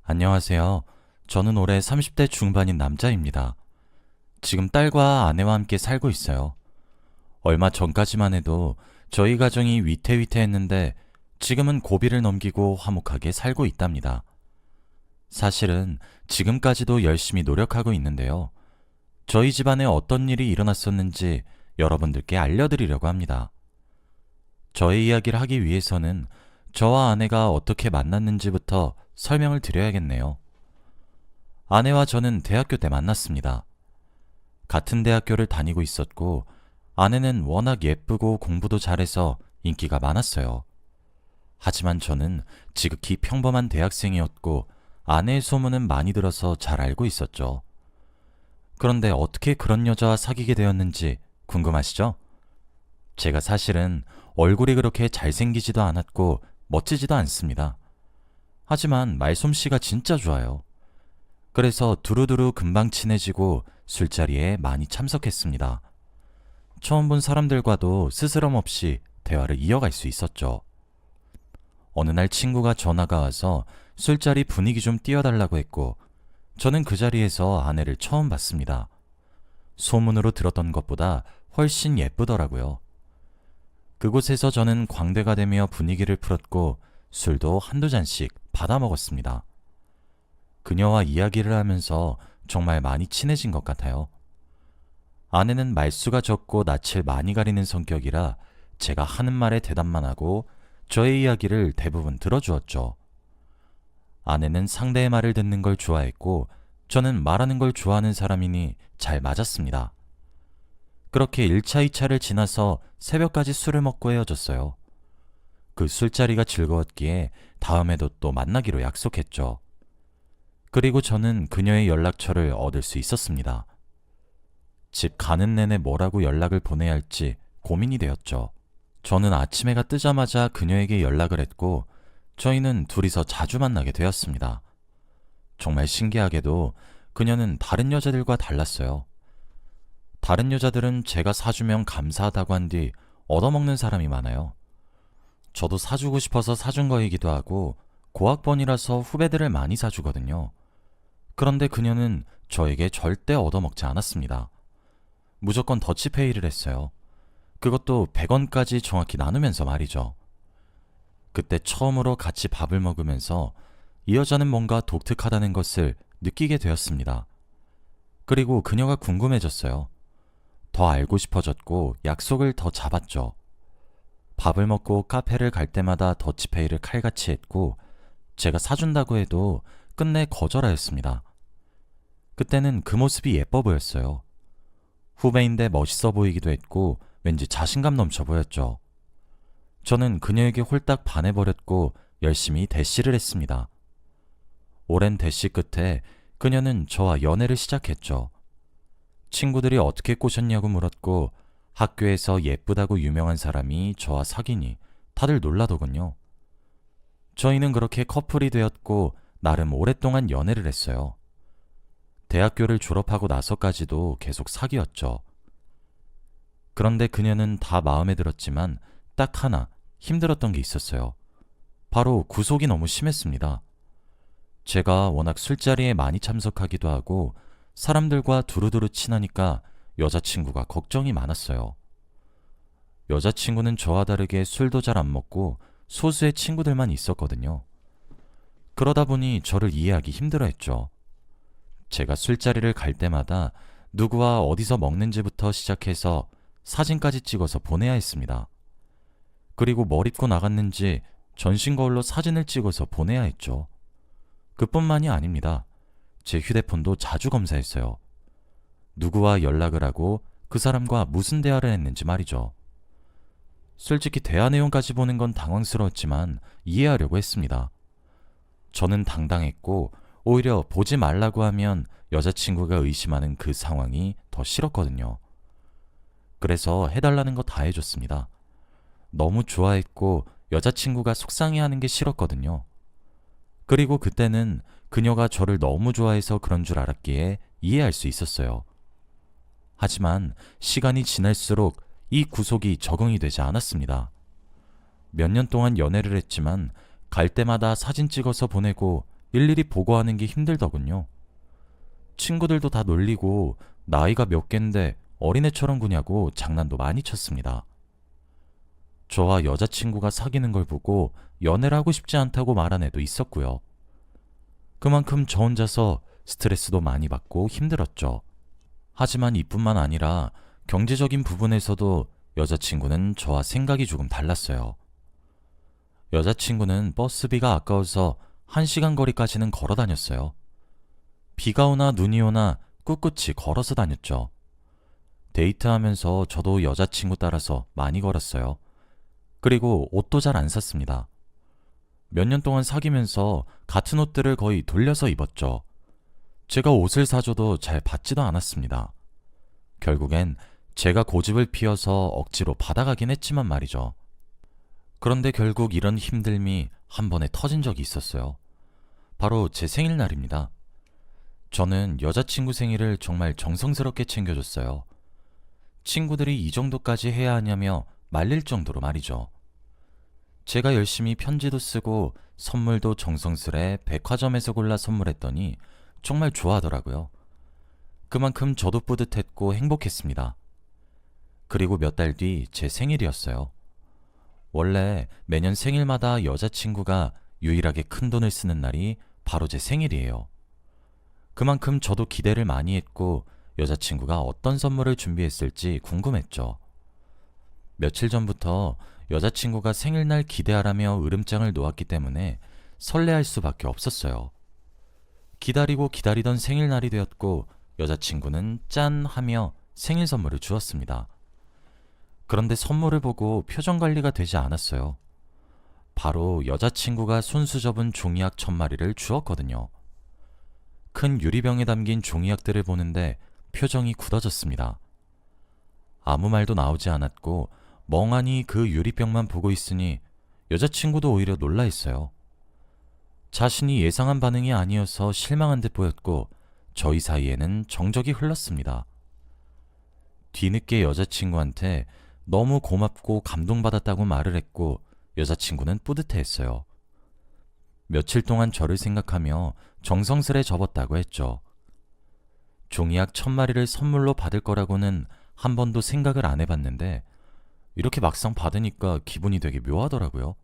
안녕하세요. 저는 올해 30대 중반인 남자입니다. 지금 딸과 아내와 함께 살고 있어요. 얼마 전까지만 해도 저희 가정이 위태위태했는데 지금은 고비를 넘기고 화목하게 살고 있답니다. 사실은 지금까지도 열심히 노력하고 있는데요. 저희 집안에 어떤 일이 일어났었는지 여러분들께 알려드리려고 합니다. 저의 이야기를 하기 위해서는 저와 아내가 어떻게 만났는지부터 설명을 드려야겠네요. 아내와 저는 대학교 때 만났습니다. 같은 대학교를 다니고 있었고, 아내는 워낙 예쁘고 공부도 잘해서 인기가 많았어요. 하지만 저는 지극히 평범한 대학생이었고, 아내의 소문은 많이 들어서 잘 알고 있었죠. 그런데 어떻게 그런 여자와 사귀게 되었는지 궁금하시죠? 제가 사실은 얼굴이 그렇게 잘생기지도 않았고, 멋지지도 않습니다. 하지만 말솜씨가 진짜 좋아요. 그래서 두루두루 금방 친해지고 술자리에 많이 참석했습니다. 처음 본 사람들과도 스스럼 없이 대화를 이어갈 수 있었죠. 어느 날 친구가 전화가 와서 술자리 분위기 좀 띄워달라고 했고, 저는 그 자리에서 아내를 처음 봤습니다. 소문으로 들었던 것보다 훨씬 예쁘더라고요. 그곳에서 저는 광대가 되며 분위기를 풀었고, 술도 한두 잔씩 받아 먹었습니다. 그녀와 이야기를 하면서 정말 많이 친해진 것 같아요. 아내는 말수가 적고 낯을 많이 가리는 성격이라 제가 하는 말에 대답만 하고 저의 이야기를 대부분 들어주었죠. 아내는 상대의 말을 듣는 걸 좋아했고 저는 말하는 걸 좋아하는 사람이니 잘 맞았습니다. 그렇게 1차, 2차를 지나서 새벽까지 술을 먹고 헤어졌어요. 그 술자리가 즐거웠기에 다음에도 또 만나기로 약속했죠. 그리고 저는 그녀의 연락처를 얻을 수 있었습니다. 집 가는 내내 뭐라고 연락을 보내야 할지 고민이 되었죠. 저는 아침 해가 뜨자마자 그녀에게 연락을 했고 저희는 둘이서 자주 만나게 되었습니다. 정말 신기하게도 그녀는 다른 여자들과 달랐어요. 다른 여자들은 제가 사주면 감사하다고 한 뒤 얻어먹는 사람이 많아요. 저도 사주고 싶어서 사준 거이기도 하고 고학번이라서 후배들을 많이 사주거든요. 그런데 그녀는 저에게 절대 얻어먹지 않았습니다. 무조건 더치페이를 했어요. 그것도 100원까지 정확히 나누면서 말이죠. 그때 처음으로 같이 밥을 먹으면서 이 여자는 뭔가 독특하다는 것을 느끼게 되었습니다. 그리고 그녀가 궁금해졌어요. 더 알고 싶어졌고 약속을 더 잡았죠. 밥을 먹고 카페를 갈 때마다 더치페이를 칼같이 했고 제가 사준다고 해도 끝내 거절하였습니다. 그때는 그 모습이 예뻐 보였어요. 후배인데 멋있어 보이기도 했고 왠지 자신감 넘쳐 보였죠. 저는 그녀에게 홀딱 반해버렸고 열심히 대시를 했습니다. 오랜 대시 끝에 그녀는 저와 연애를 시작했죠. 친구들이 어떻게 꼬셨냐고 물었고 학교에서 예쁘다고 유명한 사람이 저와 사귀니 다들 놀라더군요. 저희는 그렇게 커플이 되었고 나름 오랫동안 연애를 했어요. 대학교를 졸업하고 나서까지도 계속 사귀었죠. 그런데 그녀는 다 마음에 들었지만 딱 하나 힘들었던 게 있었어요. 바로 구속이 너무 심했습니다. 제가 워낙 술자리에 많이 참석하기도 하고 사람들과 두루두루 친하니까 여자친구가 걱정이 많았어요. 여자친구는 저와 다르게 술도 잘 안 먹고 소수의 친구들만 있었거든요. 그러다 보니 저를 이해하기 힘들어했죠. 제가 술자리를 갈 때마다 누구와 어디서 먹는지부터 시작해서 사진까지 찍어서 보내야 했습니다. 그리고 뭘 입고 나갔는지 전신 거울로 사진을 찍어서 보내야 했죠. 그뿐만이 아닙니다. 제 휴대폰도 자주 검사했어요. 누구와 연락을 하고 그 사람과 무슨 대화를 했는지 말이죠. 솔직히 대화 내용까지 보는 건 당황스러웠지만 이해하려고 했습니다. 저는 당당했고 오히려 보지 말라고 하면 여자친구가 의심하는 그 상황이 더 싫었거든요. 그래서 해달라는 거 다 해줬습니다. 너무 좋아했고 여자친구가 속상해하는 게 싫었거든요. 그리고 그때는 그녀가 저를 너무 좋아해서 그런 줄 알았기에 이해할 수 있었어요. 하지만 시간이 지날수록 이 구속이 적응이 되지 않았습니다. 몇 년 동안 연애를 했지만 갈 때마다 사진 찍어서 보내고 일일이 보고하는 게 힘들더군요. 친구들도 다 놀리고 나이가 몇 갠데 어린애처럼 구냐고 장난도 많이 쳤습니다. 저와 여자친구가 사귀는 걸 보고 연애를 하고 싶지 않다고 말한 애도 있었고요. 그만큼 저 혼자서 스트레스도 많이 받고 힘들었죠. 하지만 이뿐만 아니라 경제적인 부분에서도 여자친구는 저와 생각이 조금 달랐어요. 여자친구는 버스비가 아까워서 1시간 거리까지는 걸어 다녔어요. 비가 오나 눈이 오나 꿋꿋이 걸어서 다녔죠. 데이트하면서 저도 여자친구 따라서 많이 걸었어요. 그리고 옷도 잘 안 샀습니다. 몇 년 동안 사귀면서 같은 옷들을 거의 돌려서 입었죠. 제가 옷을 사줘도 잘 받지도 않았습니다. 결국엔 제가 고집을 피워서 억지로 받아가긴 했지만 말이죠. 그런데 결국 이런 힘듦이 한 번에 터진 적이 있었어요. 바로 제 생일날입니다. 저는 여자친구 생일을 정말 정성스럽게 챙겨줬어요. 친구들이 이 정도까지 해야 하냐며 말릴 정도로 말이죠. 제가 열심히 편지도 쓰고 선물도 정성스레 백화점에서 골라 선물했더니 정말 좋아하더라고요. 그만큼 저도 뿌듯했고 행복했습니다. 그리고 몇 달 뒤 제 생일이었어요. 원래 매년 생일마다 여자친구가 유일하게 큰 돈을 쓰는 날이 바로 제 생일이에요. 그만큼 저도 기대를 많이 했고 여자친구가 어떤 선물을 준비했을지 궁금했죠. 며칠 전부터 여자친구가 생일날 기대하라며 으름장을 놓았기 때문에 설레할 수밖에 없었어요. 기다리고 기다리던 생일날이 되었고 여자친구는 짠 하며 생일 선물을 주었습니다. 그런데 선물을 보고 표정 관리가 되지 않았어요. 바로 여자친구가 손수 접은 종이약 1000마리를 주었거든요. 큰 유리병에 담긴 종이약들을 보는데 표정이 굳어졌습니다. 아무 말도 나오지 않았고 멍하니 그 유리병만 보고 있으니 여자친구도 오히려 놀라 있어요. 자신이 예상한 반응이 아니어서 실망한 듯 보였고 저희 사이에는 정적이 흘렀습니다. 뒤늦게 여자친구한테 너무 고맙고 감동받았다고 말을 했고 여자친구는 뿌듯해했어요. 며칠 동안 저를 생각하며 정성스레 접었다고 했죠. 종이약 1000마리를 선물로 받을 거라고는 한 번도 생각을 안 해봤는데 이렇게 막상 받으니까 기분이 되게 묘하더라고요.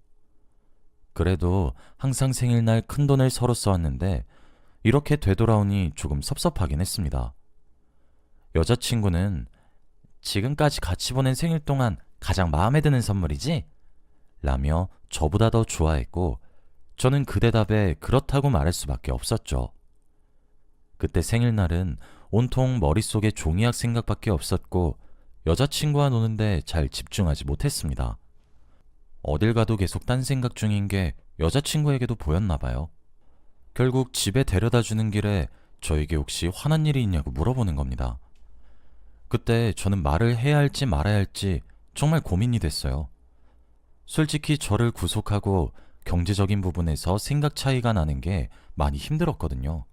그래도 항상 생일날 큰돈을 서로 써왔는데 이렇게 되돌아오니 조금 섭섭하긴 했습니다. 여자친구는 지금까지 같이 보낸 생일 동안 가장 마음에 드는 선물이지? 라며 저보다 더 좋아했고 저는 그 대답에 그렇다고 말할 수밖에 없었죠. 그때 생일날은 온통 머릿속에 종이약 생각밖에 없었고 여자친구와 노는데 잘 집중하지 못했습니다. 어딜 가도 계속 딴 생각 중인 게 여자친구에게도 보였나 봐요. 결국 집에 데려다 주는 길에 저에게 혹시 화난 일이 있냐고 물어보는 겁니다. 그때 저는 말을 해야 할지 말아야 할지 정말 고민이 됐어요. 솔직히 저를 구속하고 경제적인 부분에서 생각 차이가 나는 게 많이 힘들었거든요.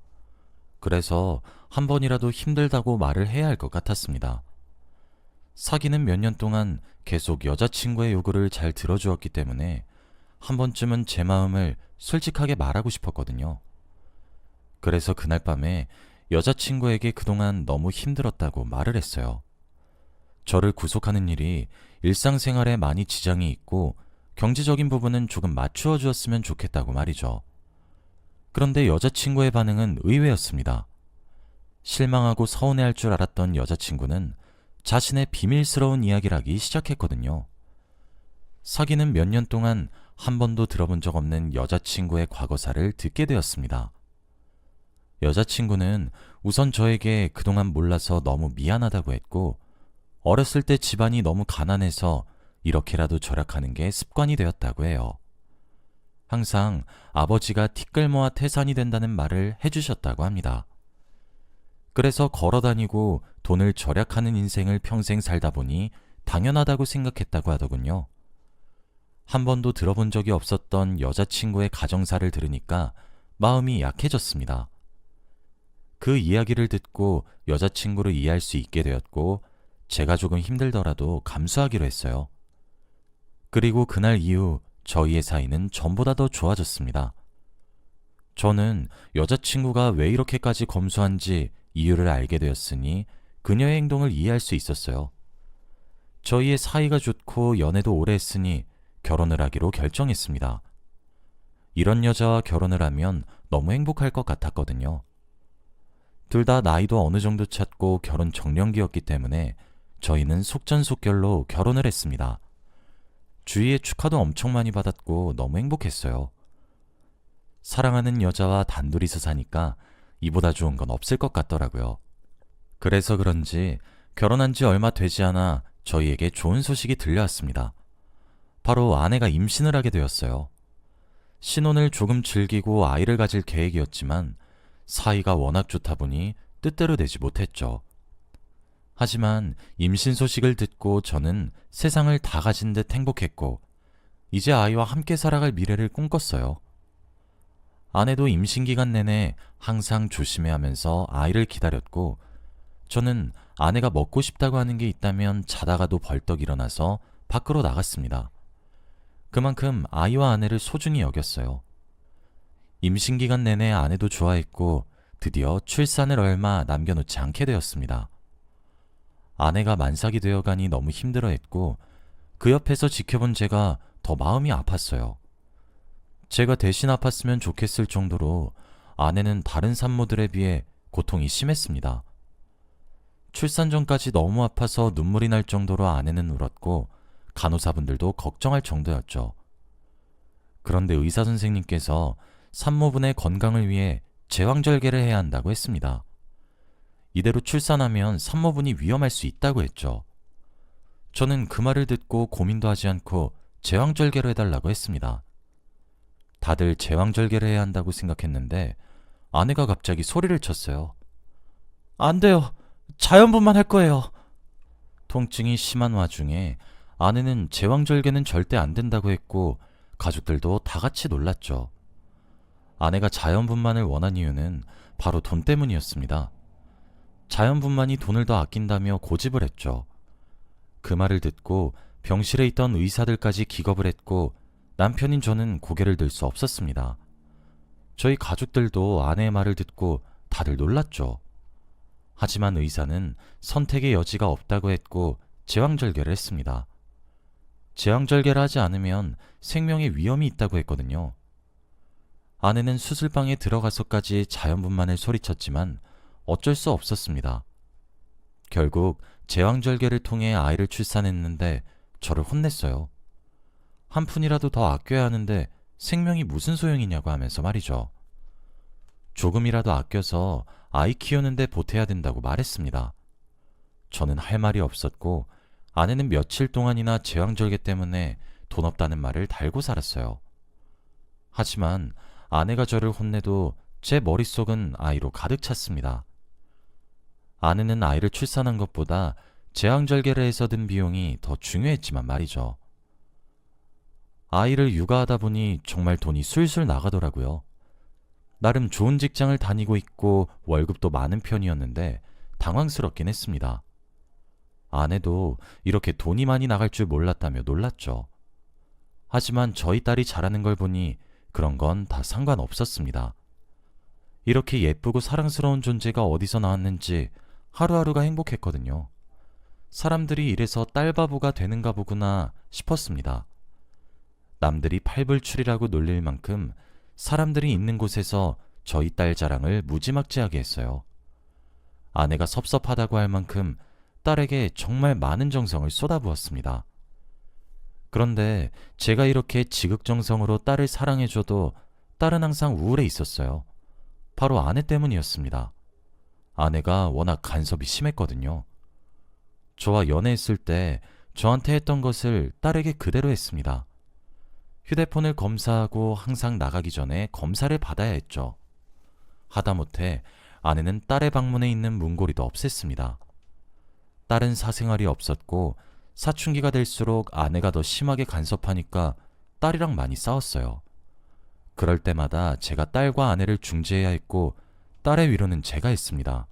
그래서 한 번이라도 힘들다고 말을 해야 할 것 같았습니다. 사귀는 몇 년 동안 계속 여자친구의 요구를 잘 들어주었기 때문에 한 번쯤은 제 마음을 솔직하게 말하고 싶었거든요. 그래서 그날 밤에 여자친구에게 그동안 너무 힘들었다고 말을 했어요. 저를 구속하는 일이 일상생활에 많이 지장이 있고 경제적인 부분은 조금 맞추어 주었으면 좋겠다고 말이죠. 그런데 여자친구의 반응은 의외였습니다. 실망하고 서운해할 줄 알았던 여자친구는 자신의 비밀스러운 이야기를 하기 시작했거든요. 사귀는 몇 년 동안 한 번도 들어본 적 없는 여자친구의 과거사를 듣게 되었습니다. 여자친구는 우선 저에게 그동안 몰라서 너무 미안하다고 했고 어렸을 때 집안이 너무 가난해서 이렇게라도 절약하는 게 습관이 되었다고 해요. 항상 아버지가 티끌모아 태산이 된다는 말을 해주셨다고 합니다. 그래서 걸어다니고 돈을 절약하는 인생을 평생 살다 보니 당연하다고 생각했다고 하더군요. 한 번도 들어본 적이 없었던 여자친구의 가정사를 들으니까 마음이 약해졌습니다. 그 이야기를 듣고 여자친구를 이해할 수 있게 되었고 제가 조금 힘들더라도 감수하기로 했어요. 그리고 그날 이후 저희의 사이는 전보다 더 좋아졌습니다. 저는 여자친구가 왜 이렇게까지 검소한지 이유를 알게 되었으니 그녀의 행동을 이해할 수 있었어요. 저희의 사이가 좋고 연애도 오래 했으니 결혼을 하기로 결정했습니다. 이런 여자와 결혼을 하면 너무 행복할 것 같았거든요. 둘 다 나이도 어느 정도 찼고 결혼 정년기였기 때문에 저희는 속전속결로 결혼을 했습니다. 주위에 축하도 엄청 많이 받았고 너무 행복했어요. 사랑하는 여자와 단둘이서 사니까 이보다 좋은 건 없을 것 같더라고요. 그래서 그런지 결혼한 지 얼마 되지 않아 저희에게 좋은 소식이 들려왔습니다. 바로 아내가 임신을 하게 되었어요. 신혼을 조금 즐기고 아이를 가질 계획이었지만 사이가 워낙 좋다 보니 뜻대로 되지 못했죠. 하지만 임신 소식을 듣고 저는 세상을 다 가진 듯 행복했고 이제 아이와 함께 살아갈 미래를 꿈꿨어요. 아내도 임신 기간 내내 항상 조심해야 하면서 아이를 기다렸고 저는 아내가 먹고 싶다고 하는 게 있다면 자다가도 벌떡 일어나서 밖으로 나갔습니다. 그만큼 아이와 아내를 소중히 여겼어요. 임신 기간 내내 아내도 좋아했고 드디어 출산을 얼마 남겨놓지 않게 되었습니다. 아내가 만삭이 되어가니 너무 힘들어했고 그 옆에서 지켜본 제가 더 마음이 아팠어요. 제가 대신 아팠으면 좋겠을 정도로 아내는 다른 산모들에 비해 고통이 심했습니다. 출산 전까지 너무 아파서 눈물이 날 정도로 아내는 울었고 간호사분들도 걱정할 정도였죠. 그런데 의사 선생님께서 산모분의 건강을 위해 제왕절개를 해야 한다고 했습니다. 이대로 출산하면 산모분이 위험할 수 있다고 했죠. 저는 그 말을 듣고 고민도 하지 않고 제왕절개를 해달라고 했습니다. 다들 제왕절개를 해야 한다고 생각했는데 아내가 갑자기 소리를 쳤어요. 안 돼요. 자연분만 할 거예요. 통증이 심한 와중에 아내는 제왕절개는 절대 안 된다고 했고 가족들도 다 같이 놀랐죠. 아내가 자연분만을 원한 이유는 바로 돈 때문이었습니다. 자연분만이 돈을 더 아낀다며 고집을 했죠. 그 말을 듣고 병실에 있던 의사들까지 기겁을 했고 남편인 저는 고개를 들 수 없었습니다. 저희 가족들도 아내의 말을 듣고 다들 놀랐죠. 하지만 의사는 선택의 여지가 없다고 했고 제왕절개를 했습니다. 제왕절개를 하지 않으면 생명에 위험이 있다고 했거든요. 아내는 수술방에 들어가서까지 자연분만을 소리쳤지만 어쩔 수 없었습니다. 결국 제왕절개를 통해 아이를 출산했는데 저를 혼냈어요. 한 푼이라도 더 아껴야 하는데 생명이 무슨 소용이냐고 하면서 말이죠. 조금이라도 아껴서 아이 키우는데 보태야 된다고 말했습니다. 저는 할 말이 없었고 아내는 며칠 동안이나 제왕절개 때문에 돈 없다는 말을 달고 살았어요. 하지만 아내가 저를 혼내도 제 머릿속은 아이로 가득 찼습니다. 아내는 아이를 출산한 것보다 제왕절개를 해서 든 비용이 더 중요했지만 말이죠. 아이를 육아하다 보니 정말 돈이 술술 나가더라고요. 나름 좋은 직장을 다니고 있고 월급도 많은 편이었는데 당황스럽긴 했습니다. 아내도 이렇게 돈이 많이 나갈 줄 몰랐다며 놀랐죠. 하지만 저희 딸이 잘하는 걸 보니 그런 건 다 상관없었습니다. 이렇게 예쁘고 사랑스러운 존재가 어디서 나왔는지 하루하루가 행복했거든요. 사람들이 이래서 딸바보가 되는가 보구나 싶었습니다. 남들이 팔불출이라고 놀릴 만큼 사람들이 있는 곳에서 저희 딸 자랑을 무지막지하게 했어요. 아내가 섭섭하다고 할 만큼 딸에게 정말 많은 정성을 쏟아부었습니다. 그런데 제가 이렇게 지극정성으로 딸을 사랑해줘도 딸은 항상 우울해 있었어요. 바로 아내 때문이었습니다. 아내가 워낙 간섭이 심했거든요. 저와 연애했을 때 저한테 했던 것을 딸에게 그대로 했습니다. 휴대폰을 검사하고 항상 나가기 전에 검사를 받아야 했죠. 하다못해 아내는 딸의 방문에 있는 문고리도 없앴습니다. 딸은 사생활이 없었고 사춘기가 될수록 아내가 더 심하게 간섭하니까 딸이랑 많이 싸웠어요. 그럴 때마다 제가 딸과 아내를 중재해야 했고 딸의 위로는 제가 했습니다.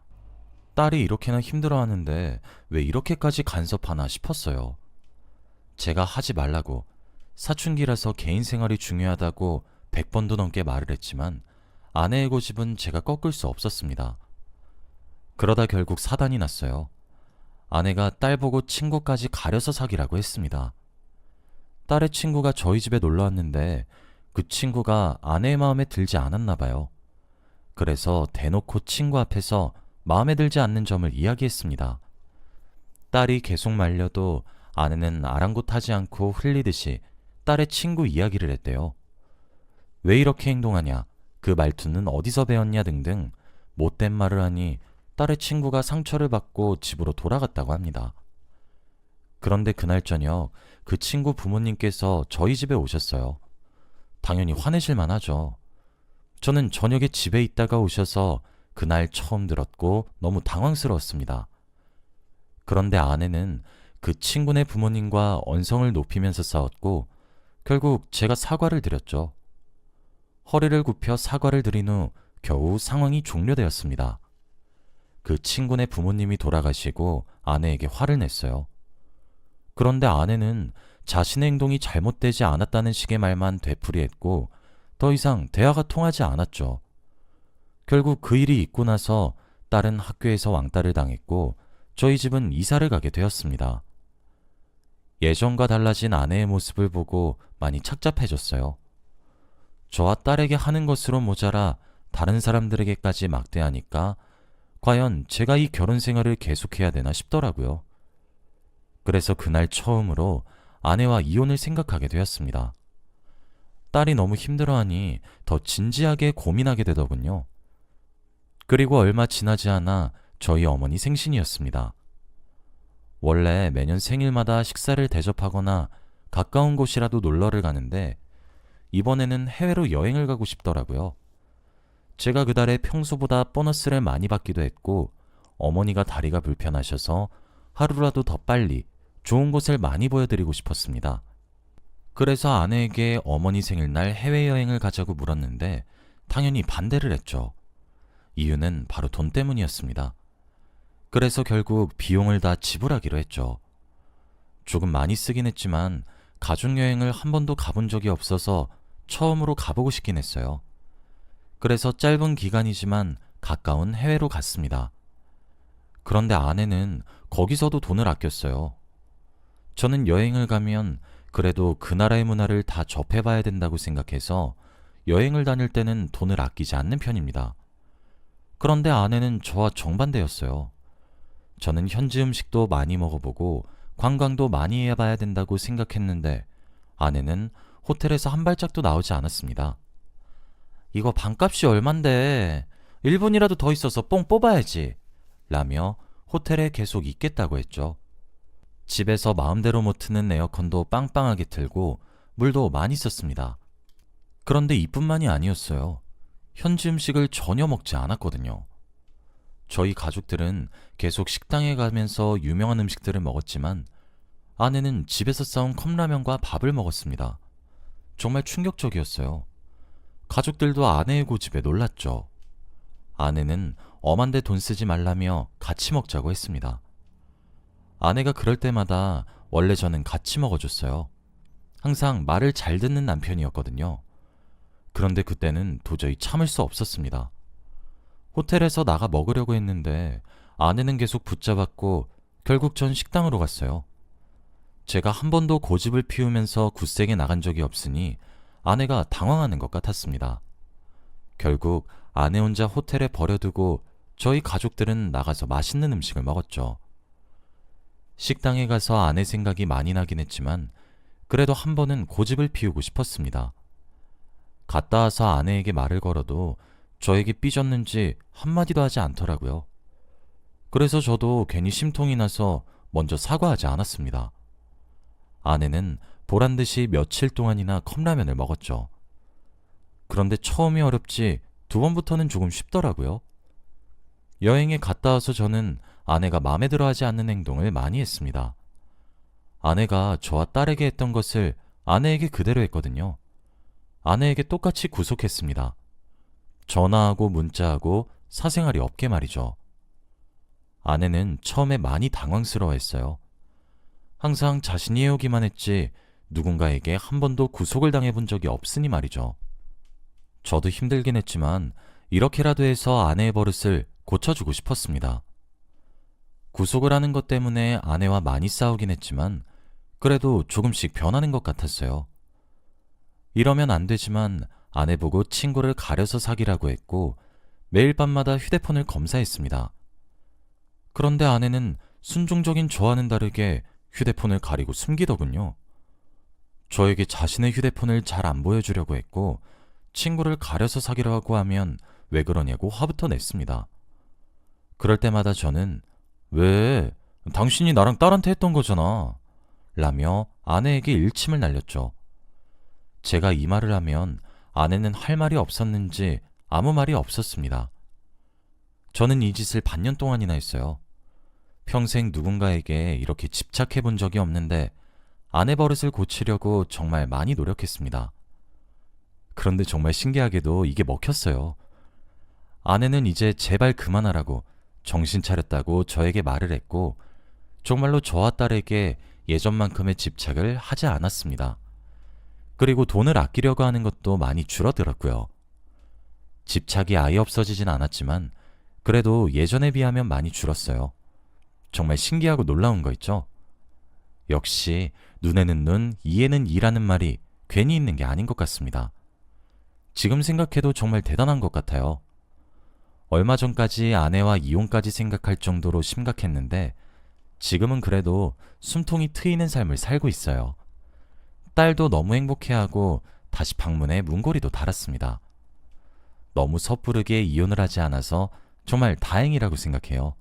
딸이 이렇게나 힘들어하는데 왜 이렇게까지 간섭하나 싶었어요. 제가 하지 말라고 사춘기라서 개인 생활이 중요하다고 100번도 넘게 말을 했지만 아내의 고집은 제가 꺾을 수 없었습니다. 그러다 결국 사단이 났어요. 아내가 딸 보고 친구까지 가려서 사귀라고 했습니다. 딸의 친구가 저희 집에 놀러 왔는데 그 친구가 아내의 마음에 들지 않았나 봐요. 그래서 대놓고 친구 앞에서 마음에 들지 않는 점을 이야기했습니다. 딸이 계속 말려도 아내는 아랑곳하지 않고 흘리듯이 딸의 친구 이야기를 했대요. 왜 이렇게 행동하냐, 그 말투는 어디서 배웠냐 등등 못된 말을 하니 딸의 친구가 상처를 받고 집으로 돌아갔다고 합니다. 그런데 그날 저녁 그 친구 부모님께서 저희 집에 오셨어요. 당연히 화내실만 하죠. 저는 저녁에 집에 있다가 오셔서 그날 처음 들었고 너무 당황스러웠습니다. 그런데 아내는 그 친구네 부모님과 언성을 높이면서 싸웠고 결국 제가 사과를 드렸죠. 허리를 굽혀 사과를 드린 후 겨우 상황이 종료되었습니다. 그 친구네 부모님이 돌아가시고 아내에게 화를 냈어요. 그런데 아내는 자신의 행동이 잘못되지 않았다는 식의 말만 되풀이했고 더 이상 대화가 통하지 않았죠. 결국 그 일이 있고 나서 딸은 학교에서 왕따를 당했고 저희 집은 이사를 가게 되었습니다. 예전과 달라진 아내의 모습을 보고 많이 착잡해졌어요. 저와 딸에게 하는 것으로 모자라 다른 사람들에게까지 막대하니까 과연 제가 이 결혼 생활을 계속해야 되나 싶더라고요. 그래서 그날 처음으로 아내와 이혼을 생각하게 되었습니다. 딸이 너무 힘들어하니 더 진지하게 고민하게 되더군요. 그리고 얼마 지나지 않아 저희 어머니 생신이었습니다. 원래 매년 생일마다 식사를 대접하거나 가까운 곳이라도 놀러를 가는데 이번에는 해외로 여행을 가고 싶더라고요. 제가 그달에 평소보다 보너스를 많이 받기도 했고 어머니가 다리가 불편하셔서 하루라도 더 빨리 좋은 곳을 많이 보여드리고 싶었습니다. 그래서 아내에게 어머니 생일날 해외여행을 가자고 물었는데 당연히 반대를 했죠. 이유는 바로 돈 때문이었습니다. 그래서 결국 비용을 다 지불하기로 했죠. 조금 많이 쓰긴 했지만 가족여행을 한 번도 가본 적이 없어서 처음으로 가보고 싶긴 했어요. 그래서 짧은 기간이지만 가까운 해외로 갔습니다. 그런데 아내는 거기서도 돈을 아꼈어요. 저는 여행을 가면 그래도 그 나라의 문화를 다 접해봐야 된다고 생각해서 여행을 다닐 때는 돈을 아끼지 않는 편입니다. 그런데 아내는 저와 정반대였어요. 저는 현지 음식도 많이 먹어보고 관광도 많이 해봐야 된다고 생각했는데 아내는 호텔에서 한 발짝도 나오지 않았습니다. 이거 방값이 얼만데 1분이라도 더 있어서 뽕 뽑아야지 라며 호텔에 계속 있겠다고 했죠. 집에서 마음대로 못 트는 에어컨도 빵빵하게 틀고 물도 많이 썼습니다. 그런데 이뿐만이 아니었어요. 현지 음식을 전혀 먹지 않았거든요. 저희 가족들은 계속 식당에 가면서 유명한 음식들을 먹었지만 아내는 집에서 싸온 컵라면과 밥을 먹었습니다. 정말 충격적이었어요. 가족들도 아내의 고집에 놀랐죠. 아내는 엄한데 돈 쓰지 말라며 같이 먹자고 했습니다. 아내가 그럴 때마다 원래 저는 같이 먹어줬어요. 항상 말을 잘 듣는 남편이었거든요. 그런데 그때는 도저히 참을 수 없었습니다. 호텔에서 나가 먹으려고 했는데 아내는 계속 붙잡았고 결국 전 식당으로 갔어요. 제가 한 번도 고집을 피우면서 굳세게 나간 적이 없으니 아내가 당황하는 것 같았습니다. 결국 아내 혼자 호텔에 버려두고 저희 가족들은 나가서 맛있는 음식을 먹었죠. 식당에 가서 아내 생각이 많이 나긴 했지만 그래도 한 번은 고집을 피우고 싶었습니다. 갔다 와서 아내에게 말을 걸어도 저에게 삐졌는지 한마디도 하지 않더라고요. 그래서 저도 괜히 심통이 나서 먼저 사과하지 않았습니다. 아내는 보란듯이 며칠 동안이나 컵라면을 먹었죠. 그런데 처음이 어렵지 두 번부터는 조금 쉽더라고요. 여행에 갔다 와서 저는 아내가 마음에 들어하지 않는 행동을 많이 했습니다. 아내가 저와 딸에게 했던 것을 아내에게 그대로 했거든요. 아내에게 똑같이 구속했습니다. 전화하고 문자하고 사생활이 없게 말이죠. 아내는 처음에 많이 당황스러워했어요. 항상 자신이 해오기만 했지 누군가에게 한 번도 구속을 당해본 적이 없으니 말이죠. 저도 힘들긴 했지만 이렇게라도 해서 아내의 버릇을 고쳐주고 싶었습니다. 구속을 하는 것 때문에 아내와 많이 싸우긴 했지만 그래도 조금씩 변하는 것 같았어요. 이러면 안 되지만 아내 보고 친구를 가려서 사귀라고 했고 매일 밤마다 휴대폰을 검사했습니다. 그런데 아내는 순종적인 저와는 다르게 휴대폰을 가리고 숨기더군요. 저에게 자신의 휴대폰을 잘 안 보여주려고 했고 친구를 가려서 사귀라고 하면 왜 그러냐고 화부터 냈습니다. 그럴 때마다 저는 왜? 당신이 나랑 딸한테 했던 거잖아 라며 아내에게 일침을 날렸죠. 제가 이 말을 하면 아내는 할 말이 없었는지 아무 말이 없었습니다. 저는 이 짓을 반년 동안이나 했어요. 평생 누군가에게 이렇게 집착해 본 적이 없는데 아내 버릇을 고치려고 정말 많이 노력했습니다. 그런데 정말 신기하게도 이게 먹혔어요. 아내는 이제 제발 그만하라고 정신 차렸다고 저에게 말을 했고 정말로 저와 딸에게 예전만큼의 집착을 하지 않았습니다. 그리고 돈을 아끼려고 하는 것도 많이 줄어들었고요. 집착이 아예 없어지진 않았지만 그래도 예전에 비하면 많이 줄었어요. 정말 신기하고 놀라운 거 있죠? 역시 눈에는 눈, 이에는 이라는 말이 괜히 있는 게 아닌 것 같습니다. 지금 생각해도 정말 대단한 것 같아요. 얼마 전까지 아내와 이혼까지 생각할 정도로 심각했는데 지금은 그래도 숨통이 트이는 삶을 살고 있어요. 딸도 너무 행복해하고 다시 방문에 문고리도 달았습니다. 너무 섣부르게 이혼을 하지 않아서 정말 다행이라고 생각해요.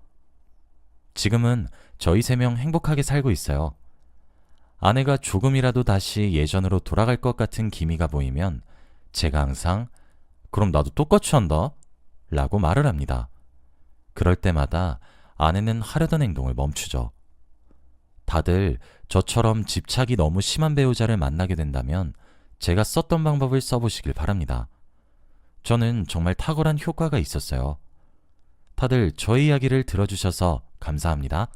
지금은 저희 3명 행복하게 살고 있어요. 아내가 조금이라도 다시 예전으로 돌아갈 것 같은 기미가 보이면 제가 항상 그럼 나도 똑같이 한다 라고 말을 합니다. 그럴 때마다 아내는 하려던 행동을 멈추죠. 다들 저처럼 집착이 너무 심한 배우자를 만나게 된다면 제가 썼던 방법을 써보시길 바랍니다. 저는 정말 탁월한 효과가 있었어요. 다들 저희 이야기를 들어주셔서 감사합니다.